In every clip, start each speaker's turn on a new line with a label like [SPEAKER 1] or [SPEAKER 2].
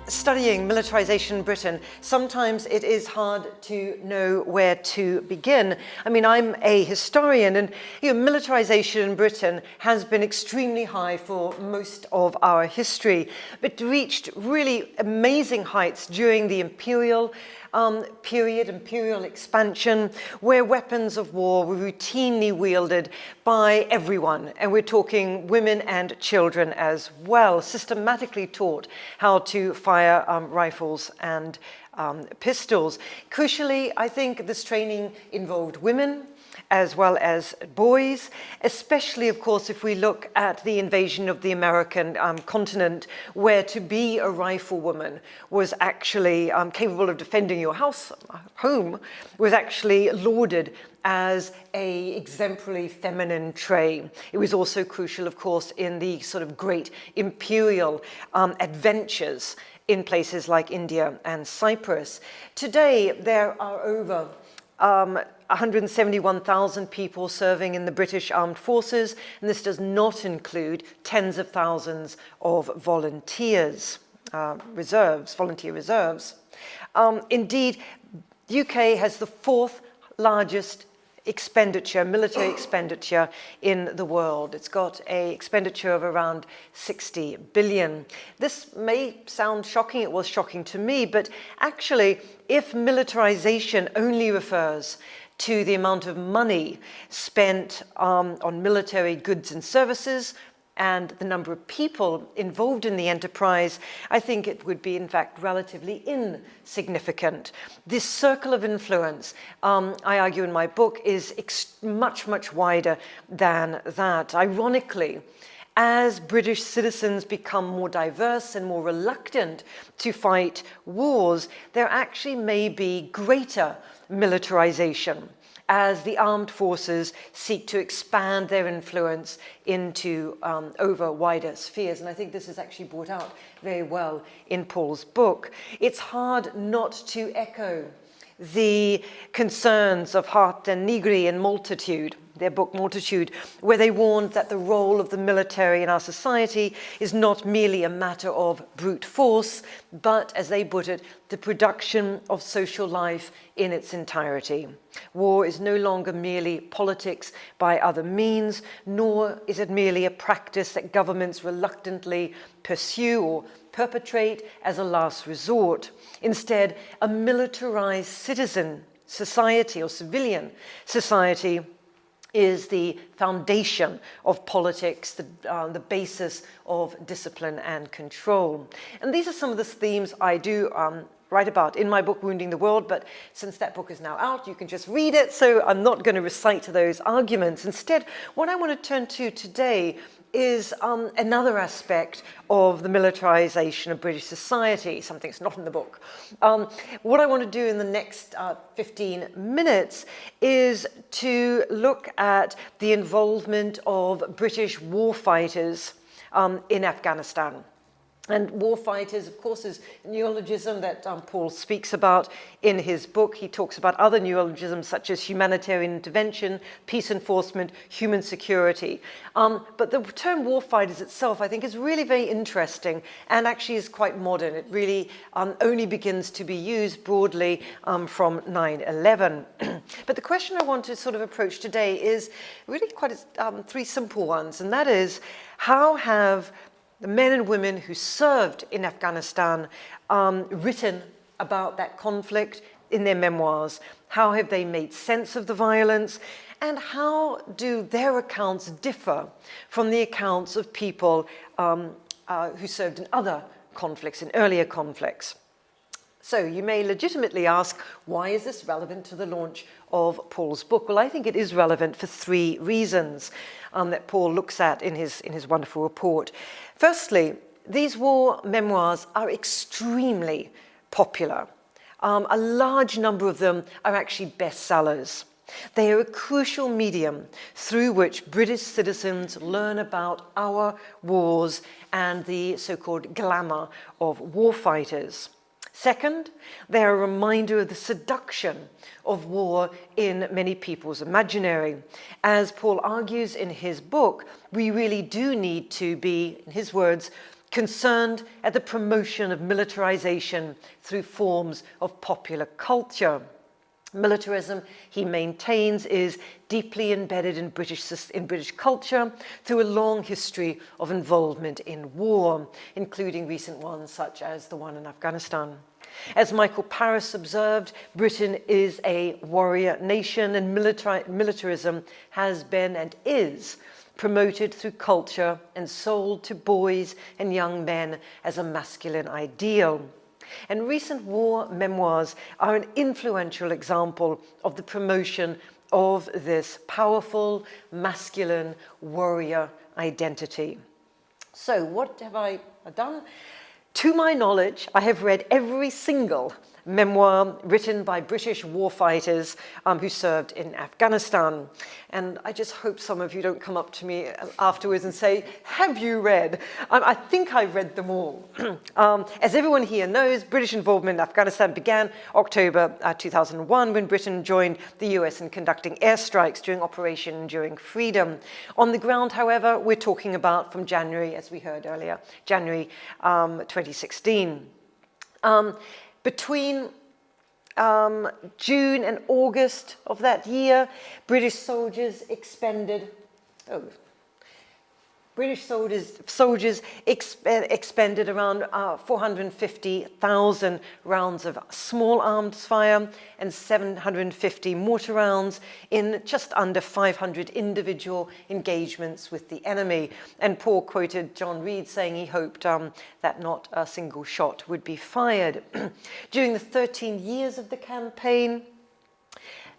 [SPEAKER 1] studying militarization in Britain, sometimes it is hard to know where to begin. I mean, I'm a historian, and militarization in Britain has been extremely high for most of our history, but reached really amazing heights during the imperial imperial expansion, where weapons of war were routinely wielded by everyone. And we're talking women and children as well, systematically taught how to fire rifles and pistols. Crucially, I think this training involved women as well as boys, especially, of course, if we look at the invasion of the American continent, where to be a riflewoman was actually capable of defending your home, was actually lauded as a exemplary feminine trait. It was also crucial, of course, in the sort of great imperial adventures in places like India and Cyprus. Today, there are over 171,000 people serving in the British Armed Forces, and this does not include tens of thousands of volunteers, volunteer reserves. Indeed, UK has the fourth largest military expenditure in the world. It's got an expenditure of around 60 billion. This may sound shocking, it was shocking to me, but actually, if militarization only refers to the amount of money spent on military goods and services and the number of people involved in the enterprise, I think it would be, in fact, relatively insignificant. This circle of influence, I argue in my book, is much, much wider than that. Ironically, as British citizens become more diverse and more reluctant to fight wars, there actually may be greater militarization as the armed forces seek to expand their influence into over wider spheres. And I think this is actually brought out very well in Paul's book. It's hard not to echo the concerns of Hart and Negri in Multitude, their book Multitude, where they warned that the role of the military in our society is not merely a matter of brute force, but, as they put it, the production of social life in its entirety. War is no longer merely politics by other means, nor is it merely a practice that governments reluctantly pursue or perpetrate as a last resort. Instead, a militarized citizen society or civilian society is the foundation of politics, the basis of discipline and control. And these are some of the themes I do write about in my book, Wounding the World, but since that book is now out, you can just read it, so I'm not going to recite those arguments. Instead, what I want to turn to today is another aspect of the militarization of British society, something that's not in the book. What I want to do in the next 15 minutes is to look at the involvement of British warfighters in Afghanistan. And warfighters, of course, is a neologism that Paul speaks about in his book. He talks about other neologisms such as humanitarian intervention, peace enforcement, human security. But the term warfighters itself, I think, is really very interesting and actually is quite modern. It really only begins to be used broadly from 9/11. But the question I want to sort of approach today is really quite three simple ones, and that is, how have the men and women who served in Afghanistan written about that conflict in their memoirs? How have they made sense of the violence? And how do their accounts differ from the accounts of people who served in other conflicts, in earlier conflicts? So you may legitimately ask, why is this relevant to the launch of Paul's book? Well, I think it is relevant for three reasons that Paul looks at in his wonderful report. Firstly, these war memoirs are extremely popular. A large number of them are actually bestsellers. They are a crucial medium through which British citizens learn about our wars and the so-called glamour of warfighters. Second, they are a reminder of the seduction of war in many people's imaginary. As Paul argues in his book, we really do need to be, in his words, concerned at the promotion of militarization through forms of popular culture. Militarism, he maintains, is deeply embedded in British culture through a long history of involvement in war, including recent ones such as the one in Afghanistan. As Michael Parris observed, Britain is a warrior nation, and militarism has been and is promoted through culture and sold to boys and young men as a masculine ideal. And recent war memoirs are an influential example of the promotion of this powerful, masculine warrior identity. So what have I done? To my knowledge, I have read every single memoir written by British warfighters who served in Afghanistan. And I just hope some of you don't come up to me afterwards and say, have you read? I think I read them all. As everyone here knows, British involvement in Afghanistan began October 2001 when Britain joined the US in conducting airstrikes during Operation Enduring Freedom. On the ground, however, we're talking about from January, as we heard earlier, January 2016. Between June and August of that year, British soldiers expended around 450,000 rounds of small arms fire and 750 mortar rounds in just under 500 individual engagements with the enemy. And Paul quoted John Reed saying he hoped that not a single shot would be fired. During the 13 years of the campaign,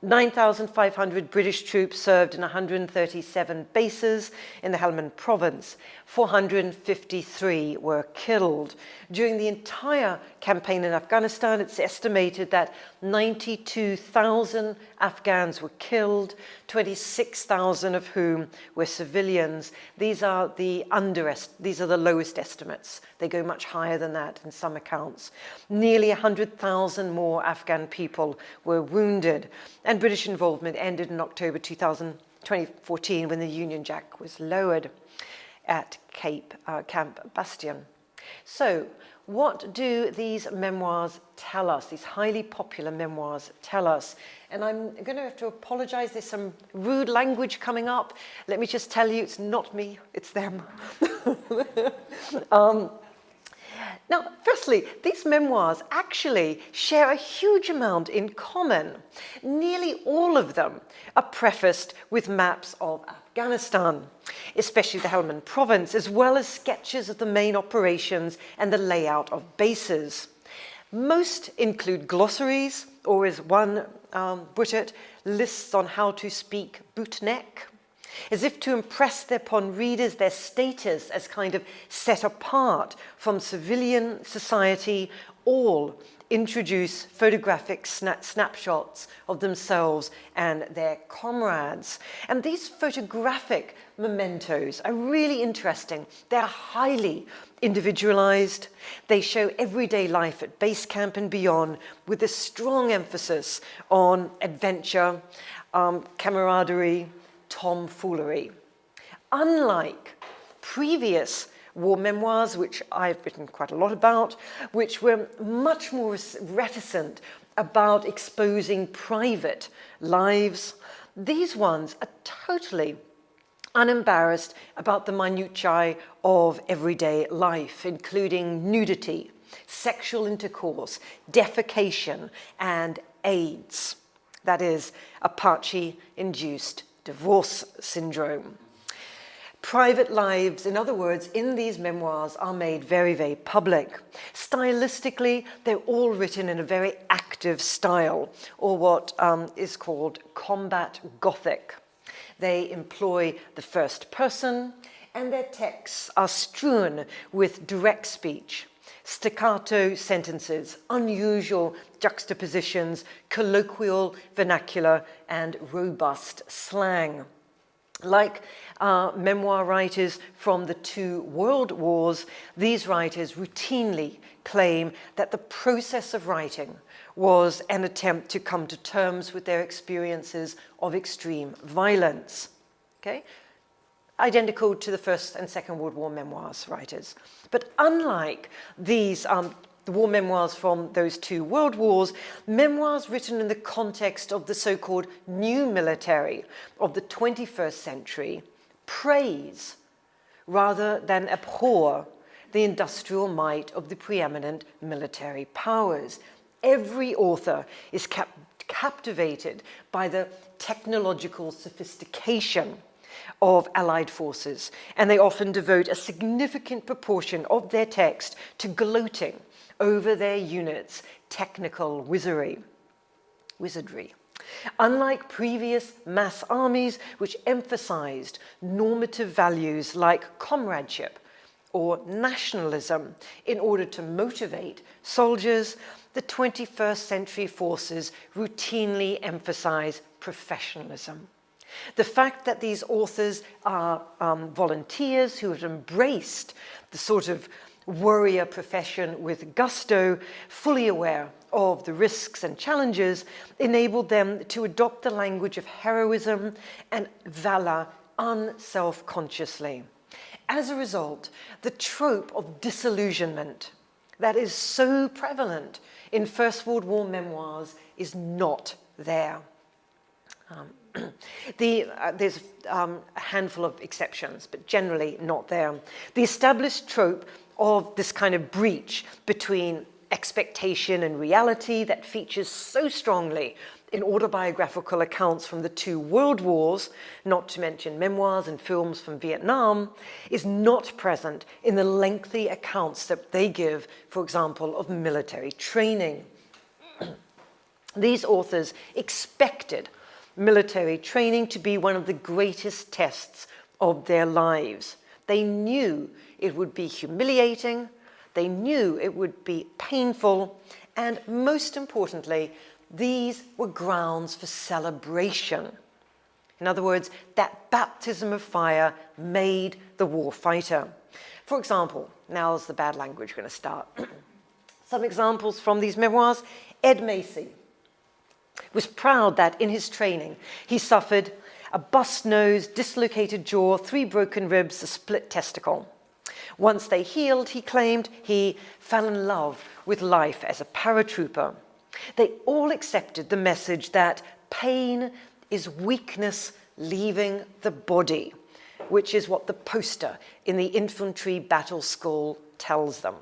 [SPEAKER 1] 9,500 British troops served in 137 bases in the Helmand province. 453 were killed. During the entire campaign in Afghanistan, it's estimated that 92,000 Afghans were killed, 26,000 of whom were civilians. These are the lowest estimates. They go much higher than that in some accounts. Nearly 100,000 more Afghan people were wounded. And British involvement ended in October 2014 when the Union Jack was lowered at Camp Bastion. So what do these memoirs tell us, these highly popular memoirs tell us? And I'm going to have to apologize, there's some rude language coming up. Let me just tell you, it's not me, it's them. Now, firstly, these memoirs actually share a huge amount in common. Nearly all of them are prefaced with maps of Afghanistan, especially the Helmand province, as well as sketches of the main operations and the layout of bases. Most include glossaries, or as one put it, lists on how to speak bootneck, as if to impress upon readers their status as kind of set apart from civilian society. All introduce photographic snapshots of themselves and their comrades. And these photographic mementos are really interesting. They're highly individualized. They show everyday life at base camp and beyond, with a strong emphasis on adventure, camaraderie, tomfoolery. Unlike previous war memoirs, which I've written quite a lot about, which were much more reticent about exposing private lives, these ones are totally unembarrassed about the minutiae of everyday life, including nudity, sexual intercourse, defecation, and AIDS. That is, Apache-induced divorce syndrome. Private lives, in other words, in these memoirs are made very, very public. Stylistically, they're all written in a very active style, or what is called combat Gothic. They employ the first person, and their texts are strewn with direct speech, staccato sentences, unusual juxtapositions, colloquial vernacular, and robust slang. Like memoir writers from the two world wars, these writers routinely claim that the process of writing was an attempt to come to terms with their experiences of extreme violence. Okay? identical to the First and Second World War memoirs writers. But unlike these, the war memoirs from those two world wars, memoirs written in the context of the so-called new military of the 21st century praise rather than abhor the industrial might of the preeminent military powers. Every author is captivated by the technological sophistication of Allied forces, and they often devote a significant proportion of their text to gloating over their units' technical wizardry. Unlike previous mass armies which emphasized normative values like comradeship or nationalism in order to motivate soldiers, the 21st century forces routinely emphasize professionalism. The fact that these authors are volunteers who have embraced the sort of warrior profession with gusto, fully aware of the risks and challenges, enabled them to adopt the language of heroism and valor unself-consciously. As a result, the trope of disillusionment that is so prevalent in First World War memoirs is not there. There's a handful of exceptions, but generally not there. The established trope of this kind of breach between expectation and reality that features so strongly in autobiographical accounts from the two world wars, not to mention memoirs and films from Vietnam, is not present in the lengthy accounts that they give, for example, of military training. These authors expected military training to be one of the greatest tests of their lives. They knew it would be humiliating, they knew it would be painful, and most importantly, these were grounds for celebration. In other words, that baptism of fire made the warfighter. For example, now's the bad language going to start. Some examples from these memoirs. Ed Macy was proud that in his training he suffered a bust nose, dislocated jaw, 3 broken ribs, a split testicle. Once they healed, he claimed, he fell in love with life as a paratrooper. They all accepted the message that pain is weakness leaving the body, which is what the poster in the infantry battle school tells them.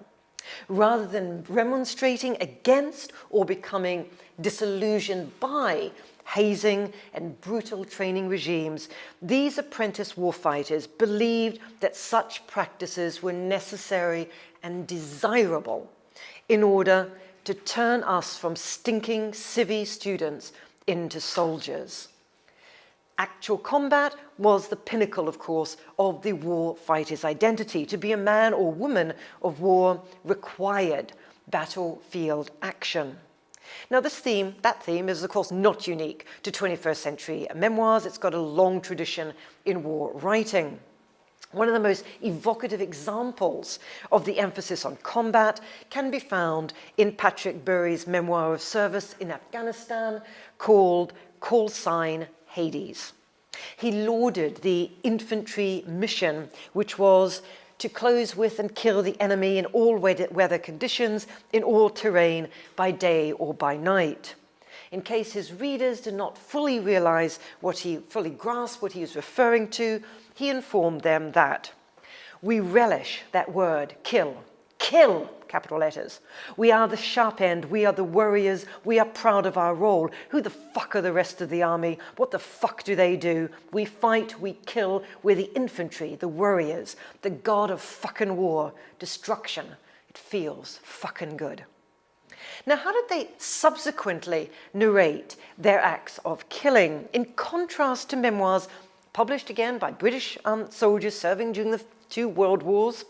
[SPEAKER 1] Rather than remonstrating against or becoming disillusioned by hazing and brutal training regimes, these apprentice warfighters believed that such practices were necessary and desirable in order to turn us from stinking civvy students into soldiers. Actual combat was the pinnacle, of course, of the war fighter's identity. To be a man or woman of war required battlefield action. Now that theme is of course not unique to 21st century memoirs. It's got a long tradition in war writing. One of the most evocative examples of the emphasis on combat can be found in Patrick Bury's memoir of service in Afghanistan called Call Sign Hades. He lauded the infantry mission, which was to close with and kill the enemy in all weather conditions, in all terrain, by day or by night. In case his readers did not fully grasp what he was referring to, he informed them that we relish that word, kill, capital letters. We are the sharp end, we are the warriors, we are proud of our role. Who the fuck are the rest of the army? What the fuck do they do? We fight, we kill, we're the infantry, the warriors, the god of fucking war, destruction. It feels fucking good. Now, how did they subsequently narrate their acts of killing? In contrast to memoirs published again by British soldiers serving during the 2 world wars,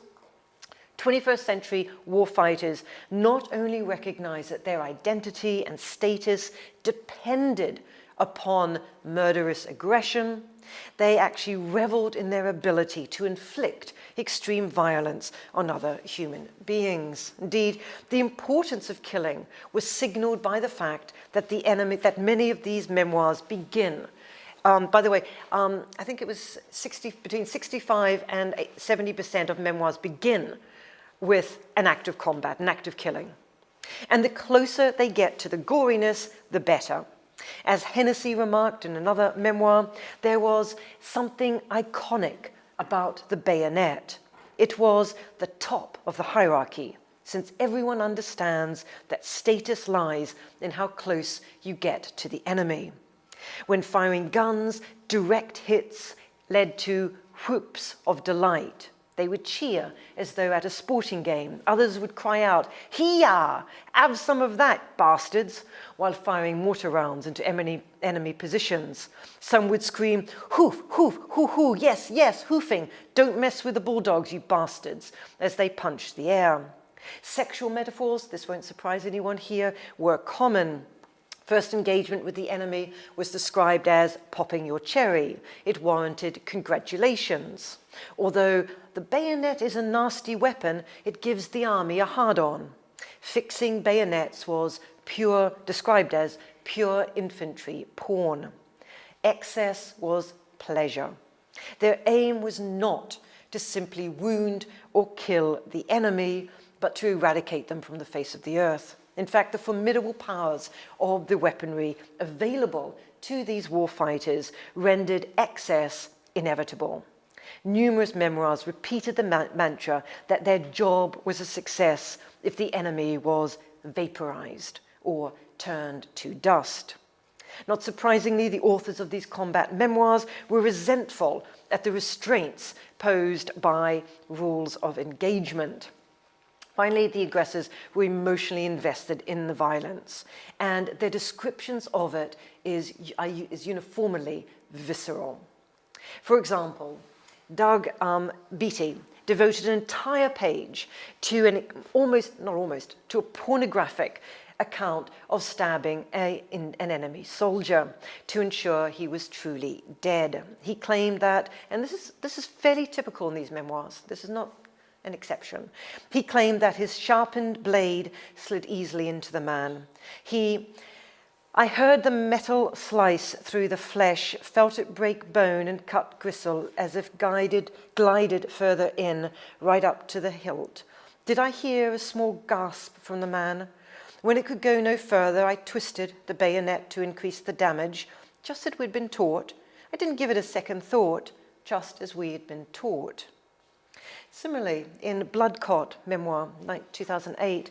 [SPEAKER 1] 21st century warfighters not only recognized that their identity and status depended upon murderous aggression, they actually reveled in their ability to inflict extreme violence on other human beings. Indeed, the importance of killing was signaled by the fact that that many of these memoirs begin By the way, I think it was between 65 and 70% of memoirs begin with an act of combat, an act of killing. And the closer they get to the goriness, the better. As Hennessy remarked in another memoir, there was something iconic about the bayonet. It was the top of the hierarchy, since everyone understands that status lies in how close you get to the enemy. When firing guns, direct hits led to whoops of delight. They would cheer as though at a sporting game. Others would cry out, "Hee-yah! Have some of that, bastards!" while firing mortar rounds into enemy positions. Some would scream, "Hoof, hoof, hoo, hoo, yes, yes, hoofing! Don't mess with the bulldogs, you bastards!" as they punched the air. Sexual metaphors, this won't surprise anyone here, were common. First engagement with the enemy was described as popping your cherry. It warranted congratulations. Although the bayonet is a nasty weapon, it gives the army a hard-on. Fixing bayonets was described as pure infantry porn. Excess was pleasure. Their aim was not to simply wound or kill the enemy, but to eradicate them from the face of the earth. In fact, the formidable powers of the weaponry available to these warfighters rendered excess inevitable. Numerous memoirs repeated the mantra that their job was a success if the enemy was vaporized or turned to dust. Not surprisingly, the authors of these combat memoirs were resentful at the restraints posed by rules of engagement. Finally, the aggressors were emotionally invested in the violence, and their descriptions of it is uniformly visceral. For example, Doug Beatty devoted an entire page to a pornographic account of stabbing an enemy soldier to ensure he was truly dead. He claimed that, and this is fairly typical in these memoirs, this is not an exception. He claimed that his sharpened blade slid easily into the man. I heard the metal slice through the flesh, felt it break bone and cut gristle as if glided further in, right up to the hilt. Did I hear a small gasp from the man? When it could go no further, I twisted the bayonet to increase the damage, just as we'd been taught. I didn't give it a second thought, just as we had been taught. Similarly, in Bloodclot memoir, 2008,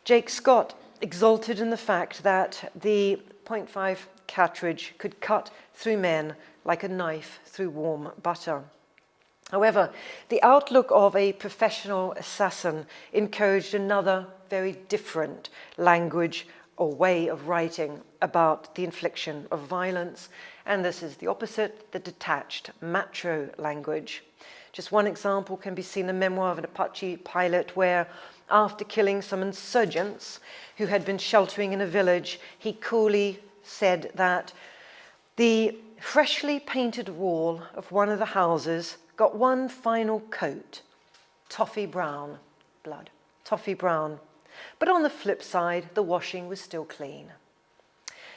[SPEAKER 1] Jake Scott exulted in the fact that the .5 cartridge could cut through men like a knife through warm butter. However, the outlook of a professional assassin encouraged another very different language or way of writing about the infliction of violence, and this is the opposite, the detached macho language. Just one example can be seen in the memoir of an Apache pilot where, after killing some insurgents who had been sheltering in a village, he coolly said that the freshly painted wall of one of the houses got one final coat, toffee brown, blood, toffee brown. But on the flip side, the washing was still clean.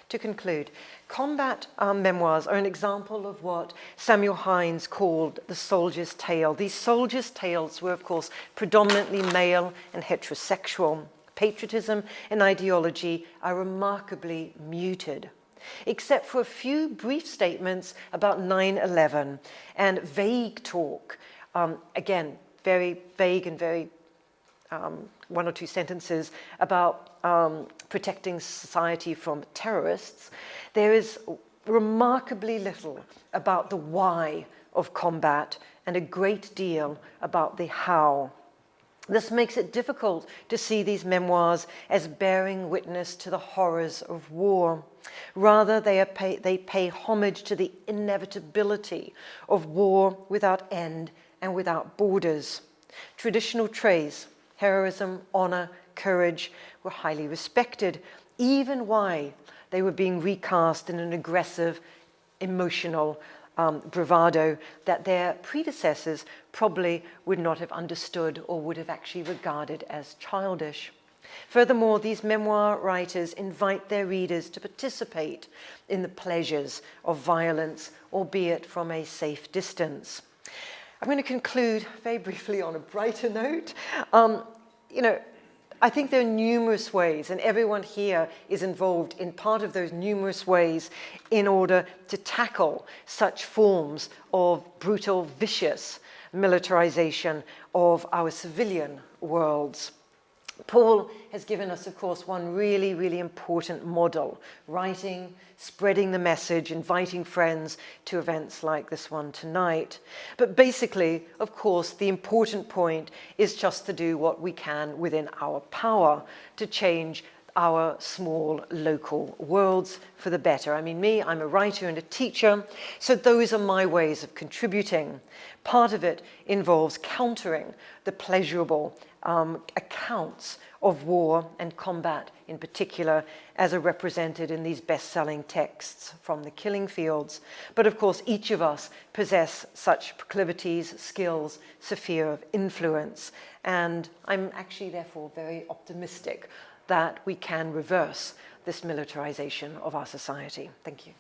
[SPEAKER 1] To conclude, combat memoirs are an example of what Samuel Hines called the soldier's tale. These soldiers' tales were, of course, predominantly male and heterosexual. Patriotism and ideology are remarkably muted, except for a few brief statements about 9/11 and vague talk, again, very vague and very one or two sentences about protecting society from terrorists. There is remarkably little about the why of combat and a great deal about the how. This makes it difficult to see these memoirs as bearing witness to the horrors of war. Rather, they pay homage to the inevitability of war without end and without borders. Traditional traits, heroism, honor, courage, were highly respected, even while they were being recast in an aggressive, emotional bravado that their predecessors probably would not have understood or would have actually regarded as childish. Furthermore, these memoir writers invite their readers to participate in the pleasures of violence, albeit from a safe distance. I'm going to conclude very briefly on a brighter note. I think there are numerous ways, and everyone here is involved in part of those numerous ways in order to tackle such forms of brutal, vicious militarization of our civilian worlds. Paul has given us, of course, one really, really important model: writing, spreading the message, inviting friends to events like this one tonight. But basically, of course, the important point is just to do what we can within our power to change our small local worlds for the better. I mean, I'm a writer and a teacher, so those are my ways of contributing. Part of it involves countering the pleasurable accounts of war and combat in particular, as are represented in these best-selling texts from the killing fields. But of course, each of us possess such proclivities, skills, sphere of influence, and I'm actually therefore very optimistic that we can reverse this militarization of our society. Thank you.